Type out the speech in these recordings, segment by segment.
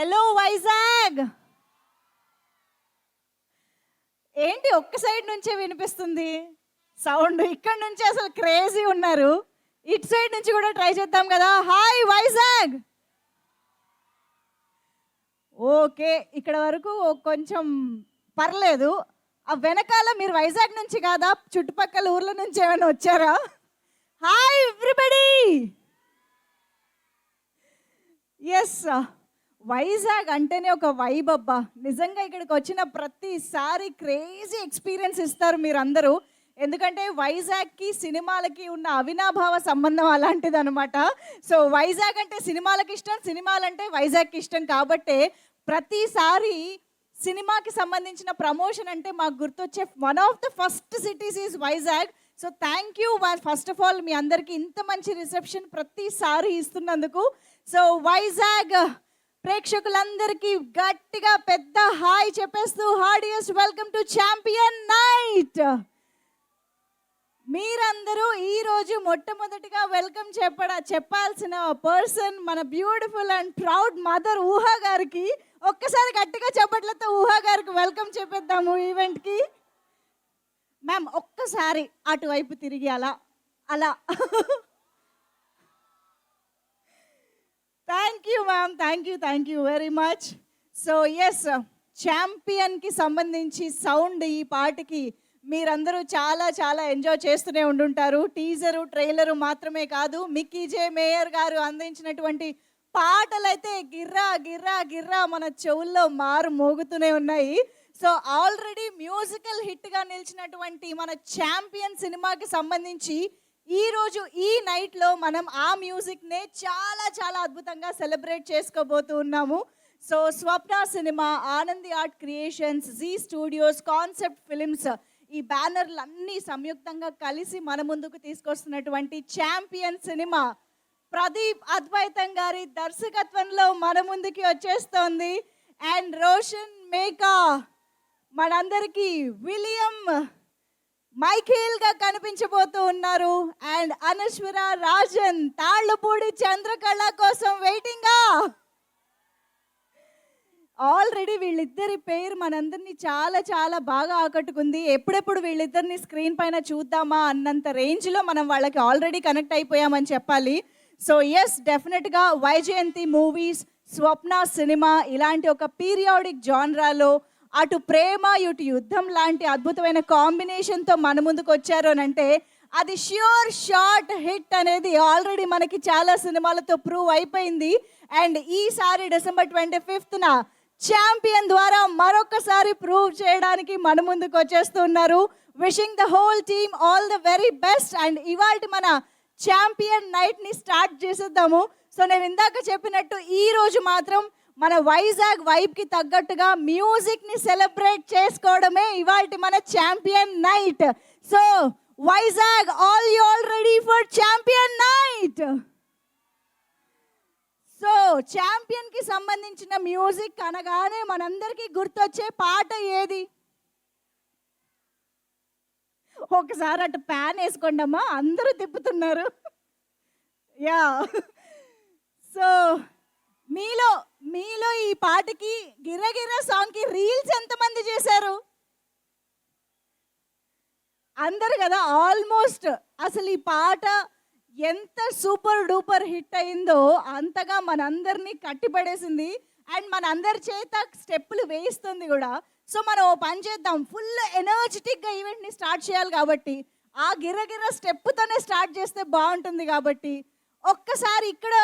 Hello Vizag. ఏంటి ఒక్క side నుంచే వినిపిస్తుంది సౌండ్? ఇక్కడ నుంచి అసలు క్రేజీ ఉన్నారు. ఇటు సైడ్ నుంచి కూడా ట్రై చేద్దాం కదా. హాయ్ వైజాగ్. ఓకే, ఇక్కడ వరకు కొంచెం పర్లేదు. ఆ వెనకాల మీరు వైజాగ్ నుంచి కాదా, చుట్టుపక్కల ఊర్ల నుంచి ఏమైనా వచ్చారా? Hi everybody. ఎస్, వైజాగ్ అంటేనే ఒక వైబ్ అబ్బా. నిజంగా ఇక్కడికి వచ్చిన ప్రతిసారి క్రేజీ ఎక్స్పీరియన్స్ ఇస్తారు మీరందరూ. ఎందుకంటే వైజాగ్కి సినిమాలకి ఉన్న అవినాభావ సంబంధం అలాంటిది అనమాట. సో వైజాగ్ అంటే సినిమాలకి ఇష్టం, సినిమాలంటే వైజాగ్కి ఇష్టం. కాబట్టే ప్రతిసారి సినిమాకి సంబంధించిన ప్రమోషన్ అంటే మాకు గుర్తొచ్చే one of the first cities is Vizag. So thank you first of all మీ అందరికీ ఇంత మంచి రిసెప్షన్ ప్రతిసారి ఇస్తున్నందుకు. సో వైజాగ్ ప్రేక్షకులందరికీ గట్టిగా పెద్ద హాయ్ చెప్పేస్తూ heartiest welcome to champion night. మీరందరూ ఈరోజు మొట్టమొదటిగా వెల్కమ్ చెప్పాల్సిన పర్సన్ మన బ్యూటిఫుల్ అండ్ ప్రౌడ్ మదర్ ఊహా గారికి. ఒక్కసారి గట్టిగా చెప్పట్లతో ఊహా గారికి వెల్కమ్ చెప్పేద్దాము ఈవెంట్కి. మ్యామ్ ఒక్కసారి అటువైపు తిరిగి అలా అలా. Thank you ma'am, thank you very much. So yes, ఛాంపియన్కి సంబంధించి సౌండ్ ఈ పాటకి మీరందరూ చాలా చాలా ఎంజాయ్ చేస్తూనే ఉండుంటారు. టీజరు ట్రైలరు మాత్రమే కాదు, మిక్కీ జే మేయర్ గారు అందించినటువంటి పాటలైతే గిర్రా గిర్రా గిర్రా మన చెవుల్లో మారు మోగుతూనే ఉన్నాయి. సో ఆల్రెడీ మ్యూజికల్ హిట్గా నిలిచినటువంటి మన ఛాంపియన్ సినిమాకి సంబంధించి ఈరోజు ఈ నైట్లో మనం ఆ మ్యూజిక్నే చాలా చాలా అద్భుతంగా సెలబ్రేట్ చేసుకోబోతూ ఉన్నాము. So Swapna cinema, Anandi art creations, Zee studios, concept films, ఈ బ్యానర్లన్నీ సంయుక్తంగా కలిసి మన ముందుకు తీసుకొస్తున్నటువంటి ఛాంపియన్ సినిమా ప్రదీప్ అద్వైతం గారి దర్శకత్వంలో మన ముందుకి వచ్చేస్తోంది. అండ్ రోషన్ మేకా మనందరికీ విలియం మైఖేల్గా కనిపించబోతూ ఉన్నారు. అండ్ అనశ్వర రాజన్ తాళ్ళపూడి చంద్రకళ కోసం వెయిటింగా. ఆల్రెడీ వీళ్ళిద్దరి పేరు మనందరినీ చాలా చాలా బాగా ఆకట్టుకుంది. ఎప్పుడెప్పుడు వీళ్ళిద్దరిని స్క్రీన్ పైన చూద్దామా అన్నంత రేంజ్లో మనం వాళ్ళకి ఆల్రెడీ కనెక్ట్ అయిపోయామని చెప్పాలి. సో ఎస్, డెఫినెట్గా వైజయంతి మూవీస్, స్వప్న సినిమా ఇలాంటి ఒక పీరియాడిక్ జాన్రాలో అటు ప్రేమ ఇటు యుద్ధం లాంటి అద్భుతమైన కాంబినేషన్తో మన ముందుకు వచ్చారు అని అంటే అది ష్యూర్ షార్ట్ హిట్ అనేది ఆల్రెడీ మనకి చాలా సినిమాలతో ప్రూవ్ అయిపోయింది. అండ్ ఈసారి December 25న ఛాంపియన్ ద్వారా మరొకసారి ప్రూవ్ చేయడానికి మన ముందుకు వచ్చేస్తున్నారు. Wishing the whole team all the very best. And ఇవాళ మన ఛాంపియన్ నైట్ని స్టార్ట్ చేసేద్దాము. సో నేను ఇందాక చెప్పినట్టు ఈరోజు మాత్రం మన వైజాగ్ వైబ్కి తగ్గట్టుగా మ్యూజిక్ని సెలబ్రేట్ చేసుకోవడమే ఇవాళ మన champion night. So Vizag, all you all ready for champion night? So ఛాంపియన్కి సంబంధించిన మ్యూజిక్ అనగానే మనందరికీ గుర్తొచ్చే పాట ఏది? ఒకసారి అటు ప్యాన్ వేసుకోండమ్మా, అందరూ తిప్పుతున్నారు. యా, సో మీలో ఈ పాటకి గిర్రగిర్ర సాంగ్కి రీల్స్ ఎంతమంది చేశారు? అందరు కదా ఆల్మోస్ట్. అసలు ఈ పాట ఎంత సూపర్ డూపర్ హిట్ అయిందో అంతగా మనందరినీ కట్టిపడేసింది. అండ్ మనందరి చేత స్టెప్పులు వేయిస్తుంది కూడా. సో మనం ఓ పని చేద్దాం, ఫుల్ ఎనర్జెటిక్గా ఈవెంట్ని స్టార్ట్ చేయాలి కాబట్టి ఆ గిర్రగిర్ర స్టెప్పుతోనే స్టార్ట్ చేస్తే బాగుంటుంది. కాబట్టి ఒక్కసారి ఇక్కడ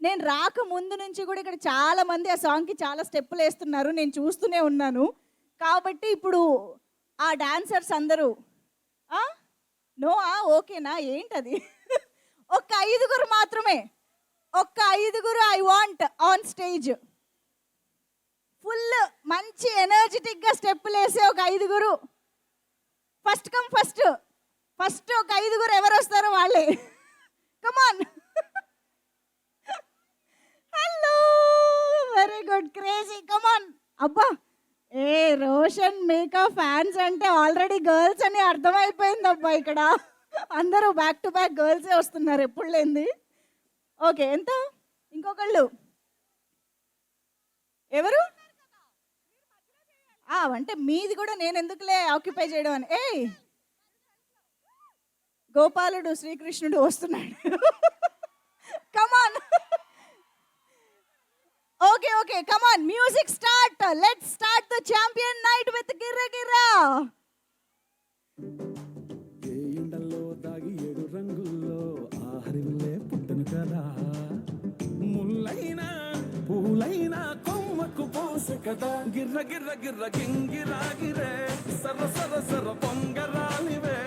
నేను రాక ముందు నుంచి కూడా ఇక్కడ చాలామంది ఆ సాంగ్కి చాలా స్టెప్పులు వేస్తున్నారు, నేను చూస్తూనే ఉన్నాను. కాబట్టి ఇప్పుడు ఆ డాన్సర్స్ అందరూ నో ఓకేనా ఏంటది? ఒక్క 5 మాత్రమే, ఒక్క 5 I want on stage. Full మంచి ఎనర్జెటిక్గా స్టెప్పులు వేసే ఒక 5. ఫస్ట్ కమ్ ఫస్ట్ ఒక 5 ఎవరు వస్తారో వాళ్ళే. కమాన్. హలో, వెరీ గుడ్, క్రేజీ, కమాన్. అబ్బా, ఏ రోషన్ మేకా ఫ్యాన్స్ అంటే ఆల్రెడీ గర్ల్స్ అని అర్థమైపోయింది అబ్బా. ఇక్కడ అందరూ బ్యాక్ టు బ్యాక్ గర్ల్సే వస్తున్నారు, ఎప్పుడు లేనిది. ఓకే, ఎంత? ఇంకొకళ్ళు ఎవరు అంటే మీది కూడా నేను ఎందుకులే ఆక్యుపై చేయడం అని. ఏయ్ గోపాలుడు శ్రీకృష్ణుడు వస్తున్నాడు. Come on. Okay come on, music start. Let's start the champion night with గిర్ర గిర్రా. ఏ ఎండల్లో దాగి ఏడు రంగుల్లో ఆహరివులే పుట్టను కదా, ముల్లైనా పూలైనా కొమ్మకు పోసే కదా, గిర్ర గిర్ర గిర్ర గింగిరాగిరే, సర్ర సర్ర సర్ర పొంగరాలివే,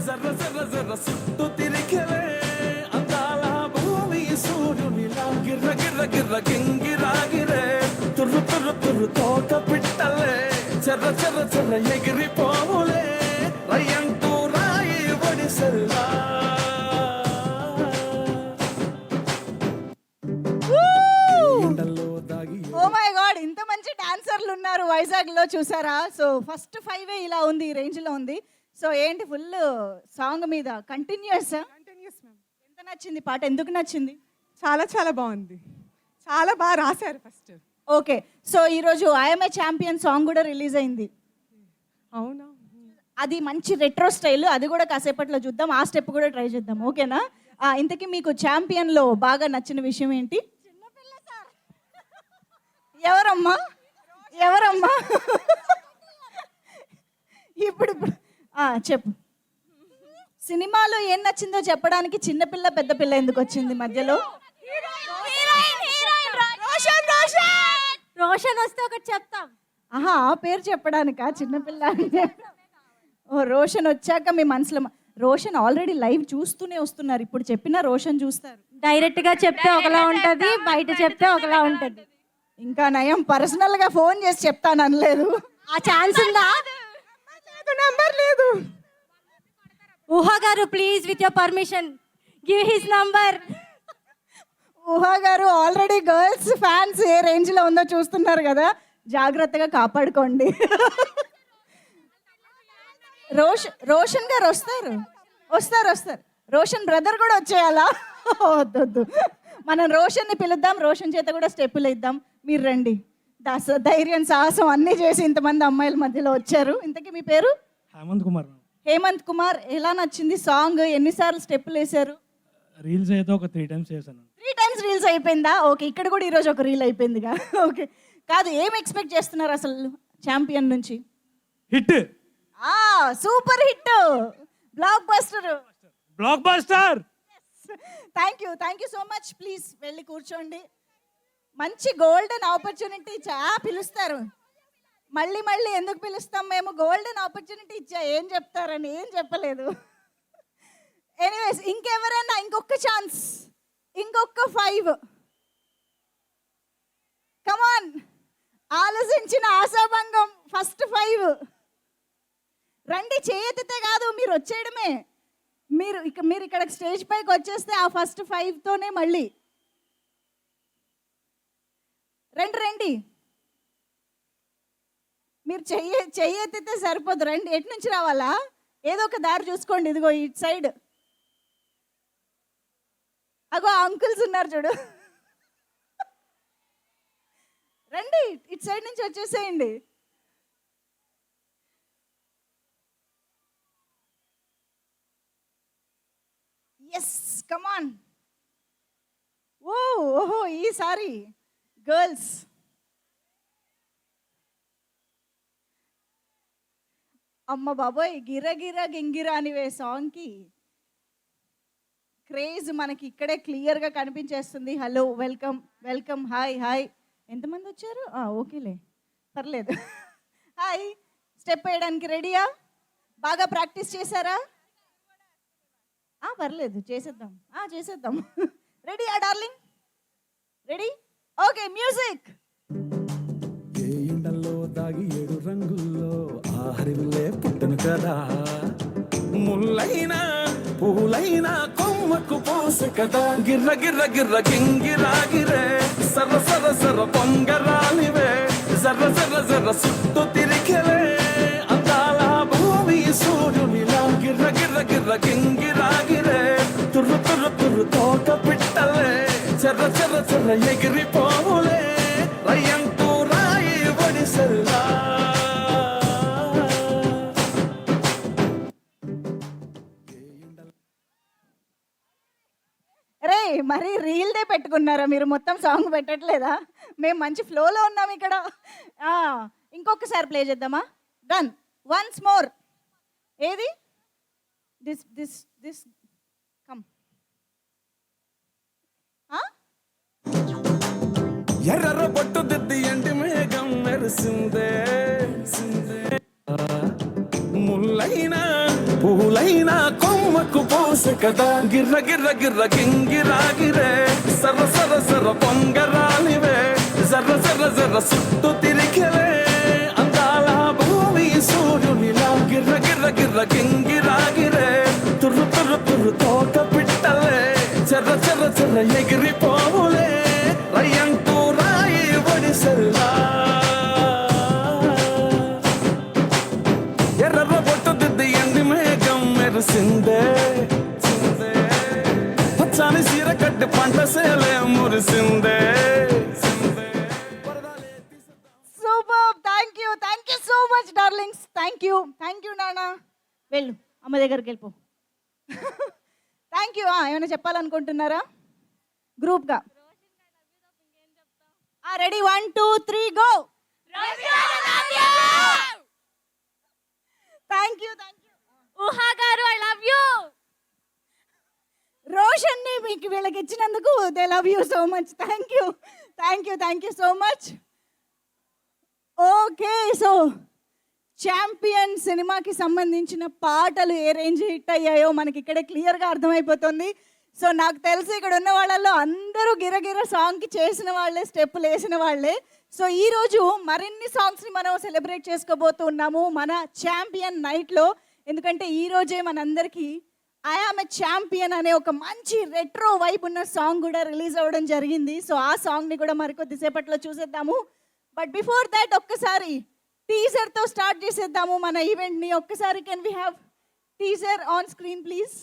జర్ర జర్ర జర్ర సుట్టు తిరిగలే, అందాల భూమి సూర్యునిలా, గిర్ర గిర్ర గిర్ర గింగిరాగిరే, తుర్రు తుర్రు తుర్రు తోట పిట్టలే, చెర్ర చెర్ర చెర్ర ఎగిరిపోవులే, రయ్యంటూ రాయి ఒడిసెల్లా. ఓ మై గాడ్, ఇంత మంచి డాన్సర్లు ఉన్నారు వైజాగ్ లో, చూసారా? సో ఫస్ట్ 5 ఇలా ఉంది, ఈ రేంజ్ లో ఉంది. సో ఏంటి ఫుల్ సాంగ్ మీద కంటిన్యూస్. ఎంత నచ్చింది పాట? ఎందుకు నచ్చింది? చాలా చాలా బాగుంది, చాలా బాగా రాశారు ఫస్ట్. ఓకే, సో ఈరోజు ఐఎమ్ ఏ ఛాంపియన్ సాంగ్ కూడా రిలీజ్ అయింది. అవునా? అది మంచి రెట్రో స్టైల్, అది కూడా కాసేపట్లో చూద్దాం. ఆ స్టెప్ కూడా ట్రై చేద్దాం, ఓకేనా? ఇంతకీ మీకు ఛాంపియన్ లో బాగా నచ్చిన విషయం ఏంటి? ఎవరమ్మా ఎవరమ్మా? ఇప్పుడు చెప్పు. సినిమాలో ఏం నచ్చిందో చెప్పడానికి చిన్నపిల్ల పెద్ద పిల్ల ఎందుకు వచ్చింది మధ్యలో? రోషన్ వస్తే ఒకటి చెప్తాం. ఆ పేరు చెప్పడానికా చిన్నపిల్ల? ఓ రోషన్ వచ్చాక మీ మనసులో. రోషన్ ఆల్రెడీ లైవ్ చూస్తూనే వస్తున్నారు, ఇప్పుడు చెప్పినా రోషన్ చూస్తారు. డైరెక్ట్ గా చెప్తే ఒకలా ఉంటది, బయట చెప్తే ఒకలా ఉంటది. ఇంకా నయం పర్సనల్ గా ఫోన్ చేసి చెప్తాను అనలేదు. ఆ ఛాన్స్ ఉందా? నంబర్ లేదు. ఊహా గారు please with your permission give his number. ఊహా గారు ఆల్రెడీ గర్ల్స్ ఫ్యాన్స్ ఏ రేంజ్ లో ఉందో చూస్తున్నారు కదా, జాగ్రత్తగా కాపాడుకోండి. రోషన్ గారు వస్తారు. రోషన్ బ్రదర్ కూడా వచ్చేయాలా? వద్దు, మనం రోషన్ని పిలుద్దాం, రోషన్ చేత కూడా స్టెప్పులు ఇద్దాం. మీరు రండి. ధైర్యం సాహసం అన్నీ చేసి ఇంతమంది అమ్మాయిల మధ్యలో వచ్చారు. ఇంతకీ మీ పేరు? హేమంత్ కుమార్. ఎలా నచ్చింది సాంగ్? ఎన్నిసార్లు స్టెప్పులు వేశారు? రీల్స్ అయితే ఒక 3 times చేశాను. 3 times రీల్స్ అయిపోయిందా? ఓకే, ఇక్కడ కూడా ఈరోజు ఒక రీల్ అయిపోయిందిగా. ఓకే, కాదు ఏం ఎక్స్పెక్ట్ చేస్తున్నారు అసలు ఛాంపియన్ నుంచి? Hit, super hit, block buster. Thank you so much. Please వెళ్ళి కూర్చోండి. మంచి గోల్డెన్ ఆపర్చునిటీ పిలుస్తారు. మళ్ళీ ఎందుకు పిలుస్తాం మేము? గోల్డెన్ ఆపర్చునిటీ ఇచ్చా, ఏం చెప్తారని ఏం చెప్పలేదు. ఎనీవేస్, ఇంకెవరైనా ఇంకొక ఛాన్స్, ఇంకొక 5. కమాన్, ఆలోచించిన ఆశాభంగం. ఫస్ట్ 5 రండి. చేయెత్తితే కాదు, మీరు వచ్చేయడమే. మీరు ఇక్కడ స్టేజ్ పైకి వచ్చేస్తే ఆ ఫస్ట్ 5తోనే మళ్ళీ రండి. మీరు చెయ్యెత్తితే సరిపోదు, రండి. ఎటు నుంచి రావాలా? ఏదో ఒక దారి చూసుకోండి. ఇదిగో ఇటు సైడ్, అగో అంకుల్స్ ఉన్నారు చూడు. రండి, ఇటు సైడ్ నుంచి వచ్చేసేయండి. ఎస్, కమాన్. ఓహో, ఈసారి గర్ల్స్. అమ్మ బాబోయ్, గిర గిర గింగిరా అనివే సాంగ్కి క్రేజ్ మనకి ఇక్కడే క్లియర్గా కనిపించేస్తుంది. Hello, welcome, hi. ఎంతమంది వచ్చారు? ఓకేలే, పర్లేదు. హాయ్. స్టెప్ వేయడానికి రెడీయా? బాగా ప్రాక్టీస్ చేశారా? పర్లేదు, చేసేద్దాం. రెడీయా డార్లింగ్? రెడీ? Okay, music. ఏ ఎండల్లో దాగి ఏడు రంగుల్లో ఆహరివులే పుట్టను కదా, ముల్లైనా పూలైనా కొమ్మకు పోసే కదా, గిర్ర గిర్ర గిర్ర గింగిరాగిరే, సర్ర సర్ర సర్ర పొంగరాలివే, జర్ర జర్ర జర్ర సుట్టు తిరిగలే, అందాల భూమి సూర్యునిలా, గిర్ర గిర్ర గిర్ర గింగిరాగిరే, తుర్రు తుర్రు తుర్రు తోట పిట్టలే, చెర్ర చెర్ర చెర్ర ఎగిరిపోవులే, రయ్యంటూ రా పెట్టుకున్నారా మీరు? మొత్తం సాంగ్ పెట్టట్లేదా? మేము మంచి ఫ్లోలో ఉన్నాం ఇక్కడ. ఇంకొకసారి ప్లే చేద్దామా? డన్. Once more. ఏది? This come. ఎర్ర బొట్టు దిద్ది ఎండి మేఘం మెరిసిందే, ముల్లైనా పూలైనా కొమ్మకు పోసే కదా, గిర్ర గిర్ర గిర్ర గింగిరాగిరే, సర్ర సర్ర సర్ర పొంగరాలివే, జర్ర జర్ర జర్ర సుట్టు తిరిగలే, అందాల భూమి సూర్యునిలా, గిర్ర గిర్ర గిర్ర గింగిరాగిరే, తుర్రు తుర్రు తుర్రు తోట పిట్టలే, చెర్ర చెర్ర చెర్ర ఎగిరిపోవులే, రయ్యంటూ రాయి ఒడిసెల్లా. ఎర్ర బొట్టు దిద్ది ఎండి మేఘం మెరిసిందే, పచ్చాని సీర కట్టి పంట సేలే మురిసిందే. Super. Thank you so much darlings. Thank you నాన్న. వెళ్ళు అమ్మ దగ్గరికి వెళ్ళిపో. Thank you. ఏమైనా చెప్పాలనుకుంటున్నారా గ్రూప్గా? Ready? 1 2 3 go. Thank you. Ooha garu I love you. రోషన్ని మీకు వీళ్ళకి ఇచ్చినందుకు they love you so much. Thank you so much. Okay, so champion సినిమాకి సంబంధించిన పాటలు ఏ రేంజ్ హిట్ అయ్యాయో మనకి ఇక్కడే క్లియర్గా అర్థమైపోతుంది. సో నాకు తెలిసి ఇక్కడ ఉన్న వాళ్ళల్లో అందరూ గిరగిర సాంగ్కి చేసిన వాళ్ళే, స్టెప్పులు వేసిన వాళ్ళే. సో ఈరోజు మరిన్ని సాంగ్స్ని మనం సెలబ్రేట్ చేసుకోబోతున్నాము మన ఛాంపియన్ నైట్లో. ఎందుకంటే ఈరోజే మనందరికీ ఐ యామ్ ఎ ఛాంపియన్ అనే ఒక మంచి రెట్రో వైబ్ ఉన్న సాంగ్ కూడా రిలీజ్ అవ్వడం జరిగింది. సో ఆ సాంగ్ని కూడా మరికొద్దిసేపట్లో చూసేద్దాము. బట్ బిఫోర్ దాట్ ఒక్కసారి టీజర్తో స్టార్ట్ చేసేద్దాము మన ఈవెంట్ని. ఒక్కసారి can we have teaser on screen please?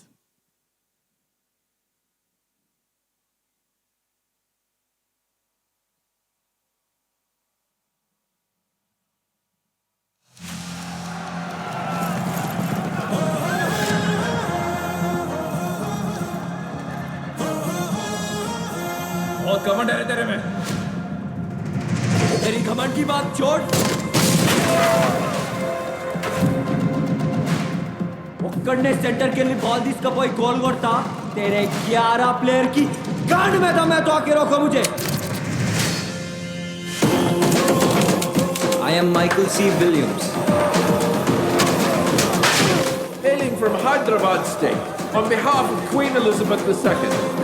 बहुत घमंड है तेरे में, तेरी घमंड की बात छोड़. ఒక్కడనే సెంటర్కి వెళ్ళి బాల్ తీసుకపోయి గోల్ కొడతా, तेरे 11 प्लेयर की गांड में दम है तो आके रोको मुझे. I am Michael C. Williams, hailing from Hyderabad state on behalf of Queen Elizabeth II.